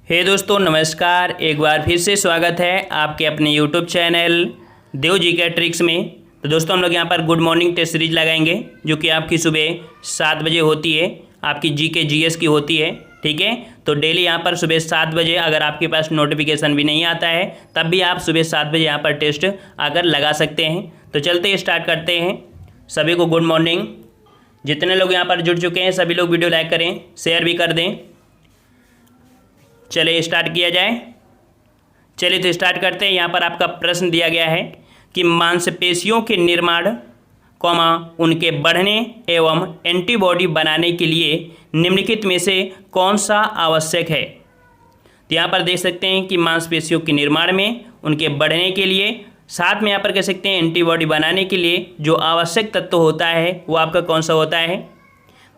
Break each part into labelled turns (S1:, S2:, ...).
S1: दोस्तों नमस्कार। एक बार फिर से स्वागत है आपके अपने यूट्यूब चैनल देव जी के ट्रिक्स में। तो दोस्तों हम लोग यहाँ पर गुड मॉर्निंग टेस्ट सीरीज लगाएंगे जो कि आपकी सुबह 7 बजे होती है, आपकी जीके जीएस की होती है। ठीक है, तो डेली यहाँ पर सुबह 7 बजे अगर आपके पास नोटिफिकेशन भी नहीं आता है तब भी आप सुबह 7 बजे यहाँ पर टेस्ट आकर लगा सकते हैं। तो चलते स्टार्ट करते हैं। सभी को गुड मॉर्निंग। जितने लोग यहाँ पर जुड़ चुके हैं सभी लोग वीडियो लाइक करें, शेयर भी कर दें। चलिए स्टार्ट किया जाए। चलिए तो स्टार्ट करते हैं। यहाँ पर आपका प्रश्न दिया गया है कि मांसपेशियों के निर्माण उनके बढ़ने एवं एंटीबॉडी बनाने के लिए निम्नलिखित में से कौन सा आवश्यक है। तो यहाँ पर देख सकते हैं कि मांसपेशियों के निर्माण में, उनके बढ़ने के लिए, साथ में यहाँ पर कह सकते हैं एंटीबॉडी बनाने के लिए जो आवश्यक तत्व होता है वो आपका कौन सा होता है।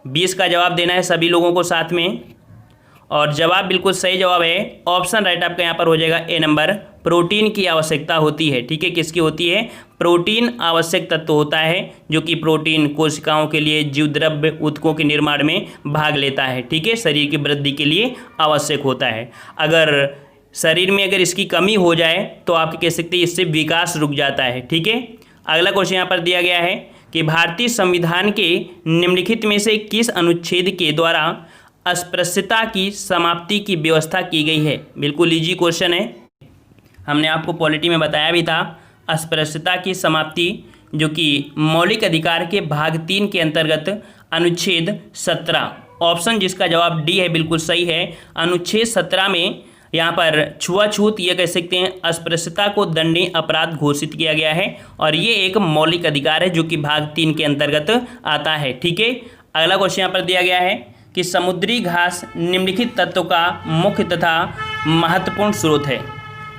S1: 20 का जवाब देना है सभी लोगों को साथ में। और जवाब बिल्कुल सही जवाब है, ऑप्शन राइट आपका यहाँ पर हो जाएगा ए नंबर। प्रोटीन की आवश्यकता होती है। ठीक है, किसकी होती है? प्रोटीन आवश्यक तत्व होता है जो कि प्रोटीन कोशिकाओं के लिए, जीव द्रव्य ऊतकों के निर्माण में भाग लेता है। ठीक है, शरीर की वृद्धि के लिए आवश्यक होता है। अगर शरीर में अगर इसकी कमी हो जाए तो आप कह सकते हैं इससे विकास रुक जाता है। ठीक है, अगला क्वेश्चन यहाँ पर दिया गया है कि भारतीय संविधान के निम्नलिखित में से किस अनुच्छेद के द्वारा अस्पृश्यता की समाप्ति की व्यवस्था की गई है। बिल्कुल इजी क्वेश्चन है, हमने आपको पॉलिटी में बताया भी था। अस्पृश्यता की समाप्ति जो कि मौलिक अधिकार के भाग 3 के अंतर्गत अनुच्छेद 17, ऑप्शन जिसका जवाब डी है बिल्कुल सही है। अनुच्छेद 17 में यहाँ पर छुआछूत, ये कह सकते हैं अस्पृश्यता को दंडनीय अपराध घोषित किया गया है और ये एक मौलिक अधिकार है जो कि भाग 3 के अंतर्गत आता है। ठीक है, अगला क्वेश्चन यहाँ पर दिया गया है कि समुद्री घास निम्नलिखित तत्वों का मुख्य तथा महत्वपूर्ण स्रोत है।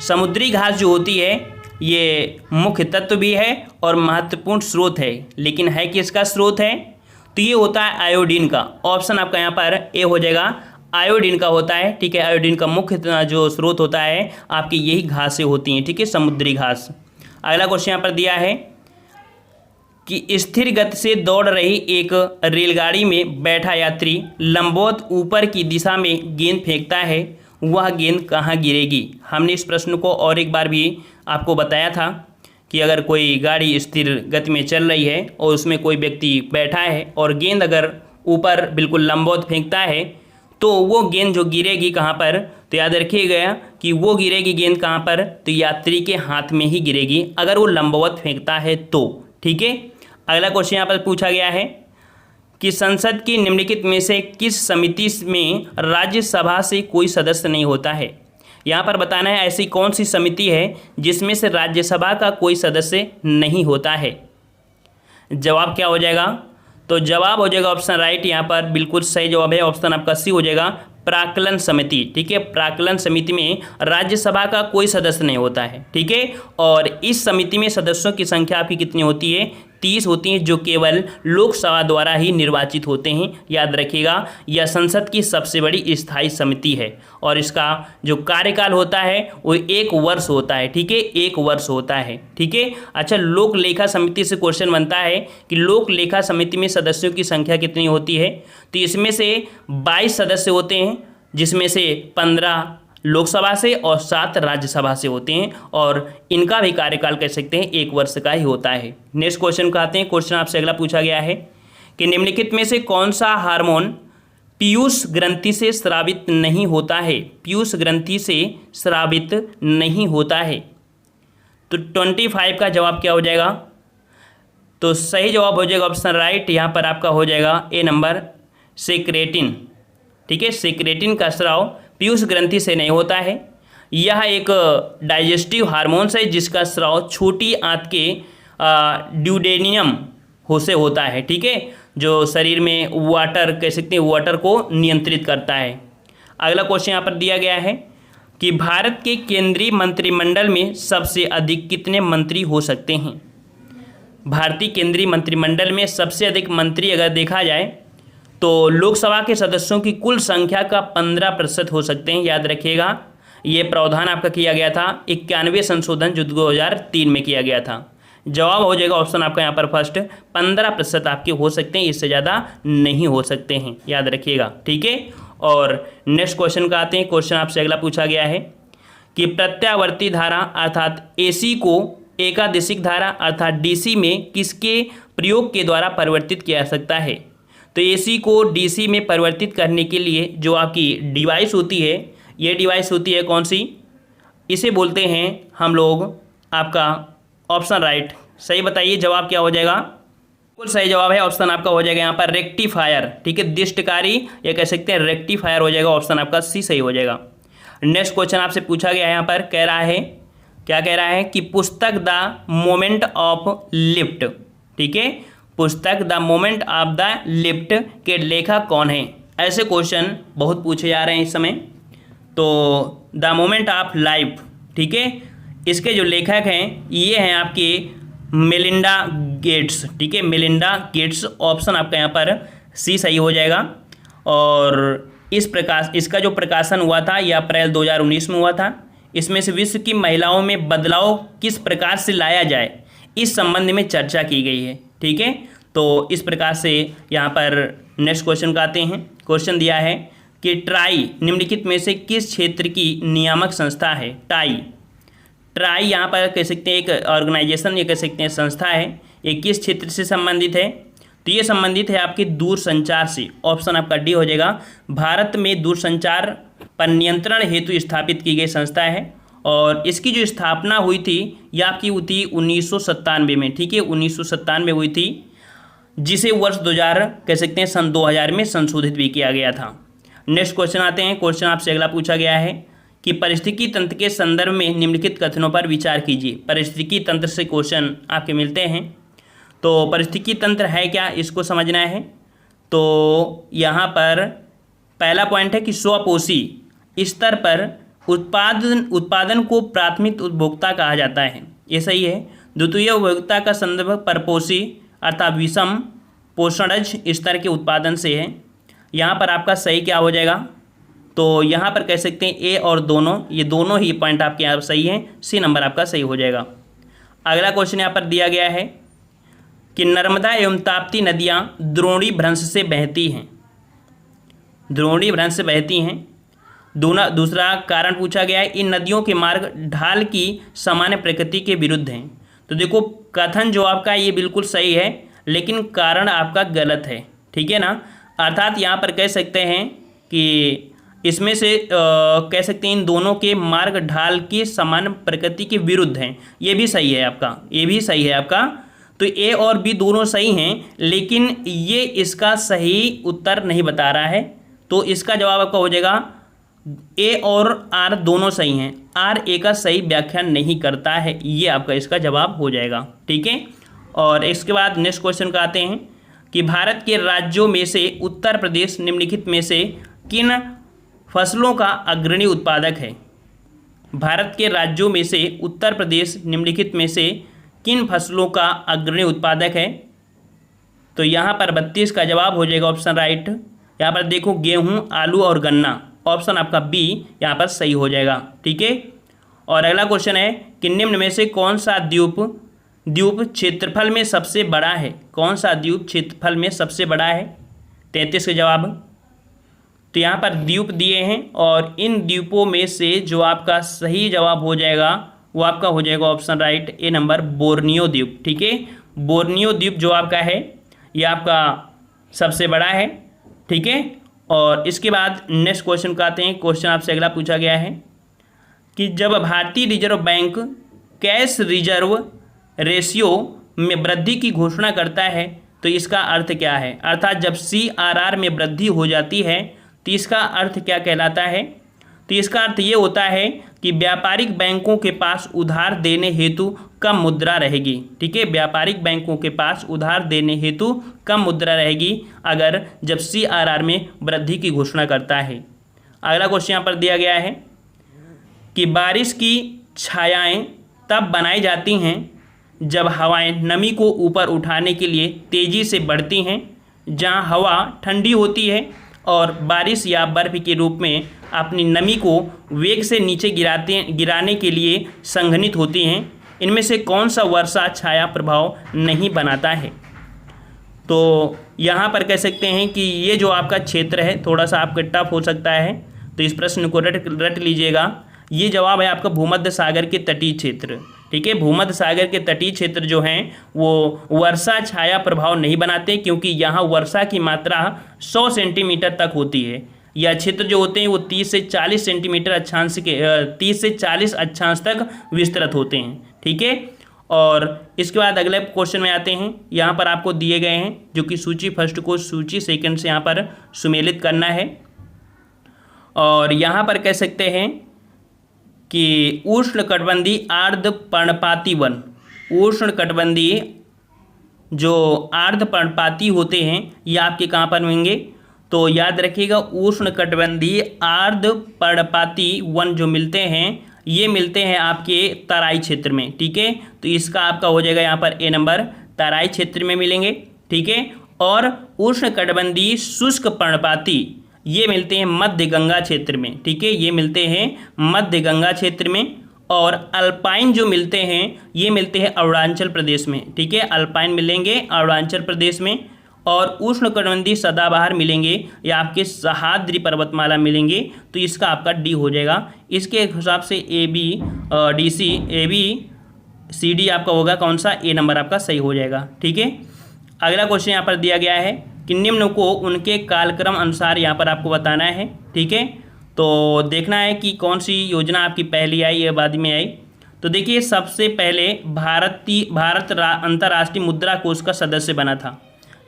S1: समुद्री घास जो होती है ये मुख्य तत्व भी है और महत्वपूर्ण स्रोत है, लेकिन है किसका स्रोत है? तो ये होता है आयोडीन का। ऑप्शन आपका यहाँ पर ए हो जाएगा, आयोडीन का होता है। ठीक है, आयोडीन का मुख्य जो स्रोत होता है आपकी यही घासें होती हैं। ठीक है, समुद्री घास। अगला क्वेश्चन यहाँ पर दिया है कि स्थिर गति से दौड़ रही एक रेलगाड़ी में बैठा यात्री लंबवत ऊपर की दिशा में गेंद फेंकता है, वह गेंद कहाँ गिरेगी। हमने इस प्रश्न को और एक बार भी आपको बताया था कि अगर कोई गाड़ी स्थिर गति में चल रही है और उसमें कोई व्यक्ति बैठा है और गेंद अगर ऊपर बिल्कुल लंबवत फेंकता है तो वो गेंद जो गिरेगी कहाँ पर, तो याद रखिएगा कि वो गिरेगी गेंद कहाँ पर, तो यात्री के हाथ में ही गिरेगी अगर वो लंबवत फेंकता है तो। ठीक है, अगला क्वेश्चन यहाँ पर पूछा गया है कि संसद की निम्नलिखित में से किस समिति में राज्यसभा से कोई सदस्य नहीं होता है। यहाँ पर बताना है ऐसी कौन सी समिति है जिसमें से राज्यसभा का कोई सदस्य नहीं होता है। जवाब क्या हो जाएगा? तो जवाब हो जाएगा ऑप्शन राइट, यहाँ पर बिल्कुल सही जवाब है, ऑप्शन आपका सी हो जाएगा, प्राक्कलन समिति। ठीक है, प्राक्कलन समिति में राज्यसभा का कोई सदस्य नहीं होता है। ठीक है, और इस समिति में सदस्यों की संख्या आपकी कितनी होती है? 30 होती हैं, जो केवल लोकसभा द्वारा ही निर्वाचित होते हैं। याद रखिएगा, यह संसद की सबसे बड़ी स्थायी समिति है और इसका जो कार्यकाल होता है वो 1 वर्ष होता है। ठीक है, 1 वर्ष होता है। ठीक है, अच्छा, लोक लेखा समिति से क्वेश्चन बनता है कि लोक लेखा समिति में सदस्यों की संख्या कितनी होती है। तो इसमें से 22 सदस्य होते हैं, जिसमें से 15 लोकसभा से और 7 राज्यसभा से होते हैं और इनका भी कार्यकाल कह सकते हैं 1 वर्ष का ही होता है। नेक्स्ट क्वेश्चन को आते हैं। क्वेश्चन आपसे अगला पूछा गया है कि निम्नलिखित में से कौन सा हार्मोन पीयूष ग्रंथि से स्रावित नहीं होता है। पीयूष ग्रंथि से स्रावित नहीं होता है। तो 25 का जवाब क्या हो जाएगा? तो सही जवाब हो जाएगा ऑप्शन राइट, यहाँ पर आपका हो जाएगा ए नंबर, सेक्रेटिन। ठीक है, सेक्रेटिन का स्राव पीयूष ग्रंथि से नहीं होता है। यह एक डाइजेस्टिव हार्मोन्स है जिसका स्राव छोटी आंत के ड्यूडेनियम से होता है। ठीक है, जो शरीर में वाटर कह सकते हैं वाटर को नियंत्रित करता है। अगला क्वेश्चन यहाँ पर दिया गया है कि भारत के केंद्रीय मंत्रिमंडल में सबसे अधिक कितने मंत्री हो सकते हैं। भारतीय केंद्रीय मंत्रिमंडल में सबसे अधिक मंत्री अगर देखा जाए तो लोकसभा के सदस्यों की कुल संख्या का 15% हो सकते हैं। याद रखिएगा, ये प्रावधान आपका किया गया था 91 संशोधन जो 2003 में किया गया था। जवाब हो जाएगा ऑप्शन आपका यहाँ पर फर्स्ट, 15% आपके हो सकते हैं, इससे ज़्यादा नहीं हो सकते हैं। याद रखिएगा। ठीक है, और नेक्स्ट क्वेश्चन का आते हैं। क्वेश्चन आपसे अगला पूछा गया है कि प्रत्यावर्ती धारा अर्थात एसी को एकादिशिक धारा अर्थात डीसी में किसके प्रयोग के द्वारा परिवर्तित किया जा सकता है। तो एसी को डीसी में परिवर्तित करने के लिए जो आपकी डिवाइस होती है, ये डिवाइस होती है कौन सी, इसे बोलते हैं हम लोग आपका ऑप्शन राइट। सही बताइए जवाब क्या हो जाएगा। बिल्कुल सही जवाब है ऑप्शन आपका हो जाएगा यहाँ पर रेक्टिफायर। ठीक है, दिष्टकारी या कह सकते हैं रेक्टिफायर हो जाएगा, ऑप्शन आपका सी सही हो जाएगा। नेक्स्ट क्वेश्चन आपसे पूछा गया है यहाँ पर, कह रहा है क्या कह रहा है कि पुस्तक द मोमेंट ऑफ लिफ्ट। ठीक है, पुस्तक the moment of the lift के लेखक कौन है। ऐसे क्वेश्चन बहुत पूछे जा रहे हैं इस समय। तो द मोमेंट ऑफ लाइफ, ठीक है, इसके जो लेखक हैं ये हैं आपके मेलिंडा गेट्स। ठीक है, मेलिंडा गेट्स, ऑप्शन आपका यहाँ पर सी सही हो जाएगा। और इसका जो प्रकाशन हुआ था यह अप्रैल 2019 में हुआ था। इसमें से विश्व की महिलाओं में बदलाव किस प्रकार से लाया जाए, इस संबंध में चर्चा की गई है। ठीक है, तो इस प्रकार से यहाँ पर नेक्स्ट क्वेश्चन का आते हैं। क्वेश्चन दिया है कि ट्राई निम्नलिखित में से किस क्षेत्र की नियामक संस्था है। ट्राई यहाँ पर कह सकते हैं एक ऑर्गेनाइजेशन या कह सकते हैं संस्था है। ये किस क्षेत्र से संबंधित है, तो ये संबंधित है आपके दूरसंचार से। ऑप्शन आपका डी हो जाएगा। भारत में दूरसंचार पर नियंत्रण हेतु स्थापित की गई संस्था है और इसकी जो स्थापना हुई थी यह आपकी हुई थी 1997 में। ठीक है, 1997 में हुई थी, जिसे वर्ष 2000 कह सकते हैं सन 2000 में संशोधित भी किया गया था। नेक्स्ट क्वेश्चन आते हैं। क्वेश्चन आपसे अगला पूछा गया है कि पारिस्थितिकी तंत्र के संदर्भ में निम्नलिखित कथनों पर विचार कीजिए। पारिस्थितिकी तंत्र से क्वेश्चन आपके मिलते हैं, तो पारिस्थितिकी तंत्र है क्या, इसको समझना है। तो यहाँ पर पहला पॉइंट है कि स्वपोषी स्तर पर उत्पादन को प्राथमिक उपभोक्ता कहा जाता है, ये सही है। द्वितीय उपभोक्ता का संदर्भ परपोषी अर्थात विषम पोषणज स्तर के उत्पादन से है। यहाँ पर आपका सही क्या हो जाएगा, तो यहाँ पर कह सकते हैं ए और दोनों, ये दोनों ही पॉइंट आपके यहाँ सही हैं, सी नंबर आपका सही हो जाएगा। अगला क्वेश्चन यहाँ पर दिया गया है कि नर्मदा एवं ताप्ती नदियाँ द्रोणी भ्रंश से बहती हैं। द्रोणी भ्रंश से बहती हैं। दूसरा कारण पूछा गया है, इन नदियों के मार्ग ढाल की सामान्य प्रकृति के विरुद्ध हैं। तो देखो कथन जो आपका ये बिल्कुल सही है, लेकिन कारण आपका गलत है। ठीक है ना, अर्थात यहाँ पर कह सकते हैं कि इसमें से कह सकते हैं इन दोनों के मार्ग ढाल की समान प्रकृति के विरुद्ध हैं। ये भी सही है आपका, ये भी सही है आपका। तो ए और बी दोनों सही हैं, लेकिन ये इसका सही उत्तर नहीं बता रहा है। तो इसका जवाब आपका हो जाएगा ए और आर दोनों सही हैं, आर ए का सही व्याख्या नहीं करता है, ये आपका इसका जवाब हो जाएगा। ठीक है, और इसके बाद नेक्स्ट क्वेश्चन का आते हैं कि भारत के राज्यों में से उत्तर प्रदेश निम्नलिखित में से किन फसलों का अग्रणी उत्पादक है। भारत के राज्यों में से उत्तर प्रदेश निम्नलिखित में से किन फसलों का अग्रणी उत्पादक है। तो यहाँ पर 32 का जवाब हो जाएगा ऑप्शन राइट। यहाँ पर देखो गेहूँ, आलू और गन्ना, ऑप्शन आपका बी यहाँ पर सही हो जाएगा। ठीक है, और अगला क्वेश्चन है कि निम्न में से कौन सा द्वीप क्षेत्रफल में सबसे बड़ा है। कौन सा द्वीप क्षेत्रफल में सबसे बड़ा है, 33 का जवाब। तो यहाँ पर द्वीप दिए हैं और इन द्वीपों में से जो आपका सही जवाब हो जाएगा वो आपका हो जाएगा ऑप्शन राइट ए नंबर बोर्नियो द्वीप। ठीक है, बोर्नियो द्वीप जो आपका है ये आपका सबसे बड़ा है। ठीक है, और इसके बाद नेक्स्ट क्वेश्चन का आते हैं। क्वेश्चन आपसे अगला पूछा गया है कि जब भारतीय reserve bank cash reserve ratio में वृद्धि की घोषणा करता है तो इसका अर्थ क्या है। अर्थात जब CRR में वृद्धि हो जाती है तो इसका अर्थ क्या कहलाता है। तो इसका अर्थ ये होता है कि व्यापारिक बैंकों के पास उधार देने हेतु कम मुद्रा रहेगी। ठीक है, व्यापारिक बैंकों के पास उधार देने हेतु कम मुद्रा रहेगी अगर जब CRR में वृद्धि की घोषणा करता है। अगला क्वेश्चन यहाँ पर दिया गया है कि बारिश की छायाएं तब बनाई जाती हैं जब हवाएं नमी को ऊपर उठाने के लिए तेज़ी से बढ़ती हैं। जहां हवा ठंडी होती है और बारिश या बर्फ़ के रूप में अपनी नमी को वेग से नीचे गिराने के लिए संघनित होती हैं, इनमें से कौन सा वर्षा छाया प्रभाव नहीं बनाता है। तो यहाँ पर कह सकते हैं कि ये जो आपका क्षेत्र है थोड़ा सा आपका टफ हो सकता है, तो इस प्रश्न को रट लीजिएगा। ये जवाब है आपका भूमध्य सागर के तटीय क्षेत्र। ठीक है, भूमध्य सागर के तटीय क्षेत्र जो हैं वो वर्षा छाया प्रभाव नहीं बनाते, क्योंकि यहाँ वर्षा की मात्रा 100 सेंटीमीटर तक होती है। यह क्षेत्र जो होते हैं वो 30 से 40 सेंटीमीटर अक्षांश के 30 से 40 अक्षांश तक विस्तृत होते हैं। ठीक है, और इसके बाद अगले क्वेश्चन में आते हैं। यहाँ पर आपको दिए गए हैं जो कि सूची फर्स्ट को सूची सेकंड से यहाँ पर सुमेलित करना है। और यहाँ पर कह सकते हैं कि उष्णकटिबंधीय आर्द्र पर्णपाती वन, उष्णकटिबंधीय जो आर्द्र पर्णपाती होते हैं ये आपके कहाँ पर होंगे, तो याद रखिएगा उष्णकटिबंधीय आर्द्र पर्णपाती वन जो मिलते हैं ये मिलते हैं आपके तराई क्षेत्र में। ठीक है, तो इसका आपका हो जाएगा यहाँ पर ए नंबर, तराई क्षेत्र में मिलेंगे। ठीक है, और उष्णकटिबंधीय शुष्क पर्णपाती ये मिलते हैं मध्य गंगा क्षेत्र में। ठीक है, ये मिलते हैं मध्य गंगा क्षेत्र में। और अल्पाइन जो मिलते हैं ये मिलते हैं अरुणाचल प्रदेश में। ठीक है, अल्पाइन मिलेंगे अरुणाचल प्रदेश में। और उष्णकटिबंधीय सदाबहार मिलेंगे या आपके सह्याद्री पर्वतमाला मिलेंगे, तो इसका आपका डी हो जाएगा। इसके हिसाब से A B D C A B C D आपका होगा कौन सा, ए नंबर आपका सही हो जाएगा। ठीक है, अगला क्वेश्चन यहाँ पर दिया गया है कि निम्न को उनके कालक्रम अनुसार यहाँ पर आपको बताना है। ठीक है, तो देखना है कि कौन सी योजना आपकी पहली आई या बाद में आई। तो देखिए, सबसे पहले भारत अंतर्राष्ट्रीय मुद्रा कोष का सदस्य बना था।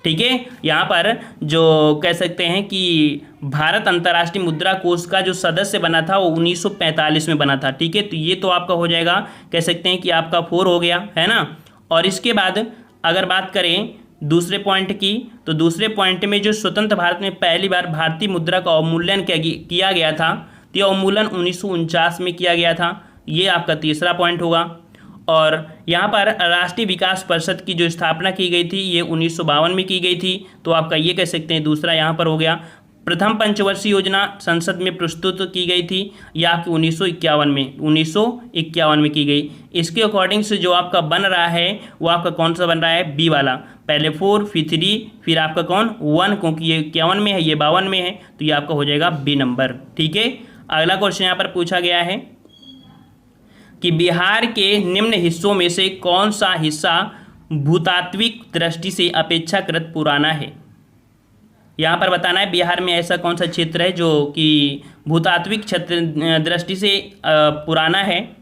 S1: ठीक है, यहाँ पर जो कह सकते हैं कि भारत अंतर्राष्ट्रीय मुद्रा कोष का जो सदस्य बना था वो 1945 में बना था। ठीक है, तो ये तो आपका हो जाएगा, कह सकते हैं कि आपका 4 हो गया है ना। और इसके बाद अगर बात करें दूसरे पॉइंट की, तो दूसरे पॉइंट में जो स्वतंत्र भारत में पहली बार भारतीय मुद्रा का अवमूल्यन किया गया था, तो ये अवमूल्यन 1949 में किया गया था। ये आपका तीसरा पॉइंट होगा। और यहाँ पर राष्ट्रीय विकास परिषद की जो स्थापना की गई थी ये 1952 में की गई थी, तो आपका ये कह सकते हैं दूसरा यहाँ पर हो गया। प्रथम पंचवर्षीय योजना संसद में प्रस्तुत की गई थी, यह आपकी 1951 में की गई। इसके अकॉर्डिंग से जो आपका बन रहा है वो आपका कौन सा बन रहा है, बी वाला। पहले 4 फिर 3 फिर आपका कौन 1, क्योंकि ये 51 में है ये 52 में है, तो ये आपका हो जाएगा बी नंबर। ठीक है, अगला क्वेश्चन यहाँ पर पूछा गया है कि बिहार के निम्न हिस्सों में से कौन सा हिस्सा भूतात्विक दृष्टि से अपेक्षाकृत पुराना है। यहाँ पर बताना है बिहार में ऐसा कौन सा क्षेत्र है जो कि भूतात्विक क्षेत्र दृष्टि से पुराना है।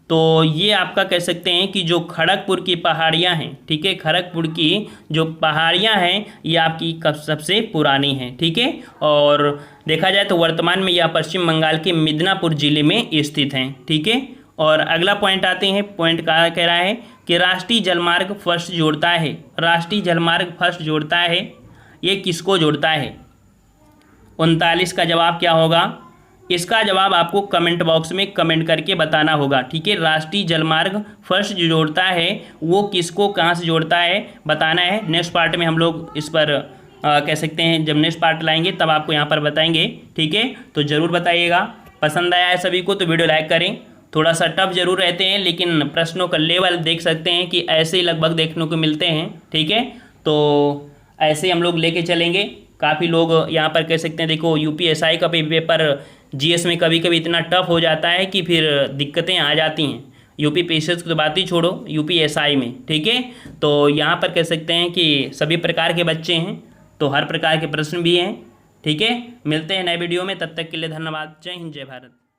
S1: तो ये आपका कह सकते हैं कि जो खड़गपुर की पहाड़ियाँ हैं। ठीक है, खड़गपुर की जो पहाड़ियाँ हैं ये आपकी सबसे पुरानी हैं। ठीक है, और देखा जाए तो वर्तमान में यह पश्चिम बंगाल के मिदनापुर जिले में स्थित हैं। ठीक है, और अगला पॉइंट आते हैं। पॉइंट कह रहा है कि राष्ट्रीय जलमार्ग फर्स्ट जोड़ता है, राष्ट्रीय जलमार्ग फर्स्ट जोड़ता है, ये किसको जोड़ता है। 39 का जवाब क्या होगा, इसका जवाब आपको कमेंट बॉक्स में कमेंट करके बताना होगा। ठीक है, राष्ट्रीय जलमार्ग फर्स्ट जो जोड़ता है वो किसको कहाँ से जोड़ता है बताना है। नेक्स्ट पार्ट में हम लोग इस पर कह सकते हैं जब नेक्स्ट पार्ट लाएंगे तब आपको यहाँ पर बताएंगे। ठीक है, तो ज़रूर बताइएगा। पसंद आया है सभी को तो वीडियो लाइक करें। थोड़ा सा टफ जरूर रहते हैं लेकिन प्रश्नों का लेवल देख सकते हैं कि ऐसे ही लगभग देखने को मिलते हैं। ठीक है, तो ऐसे ही हम लोग लेके चलेंगे। काफ़ी लोग यहाँ पर कह सकते हैं, देखो यूपीएसआई का पेपर जीएस में कभी कभी इतना टफ हो जाता है कि फिर दिक्कतें आ जाती हैं। यूपी पीसीएस की तो बात ही छोड़ो, यूपीएसआई में। ठीक है, तो यहाँ पर कह सकते हैं कि सभी प्रकार के बच्चे हैं, तो हर प्रकार के प्रश्न भी हैं। ठीक है, मिलते हैं नए वीडियो में, तब तक के लिए धन्यवाद। जय हिंद, जय भारत।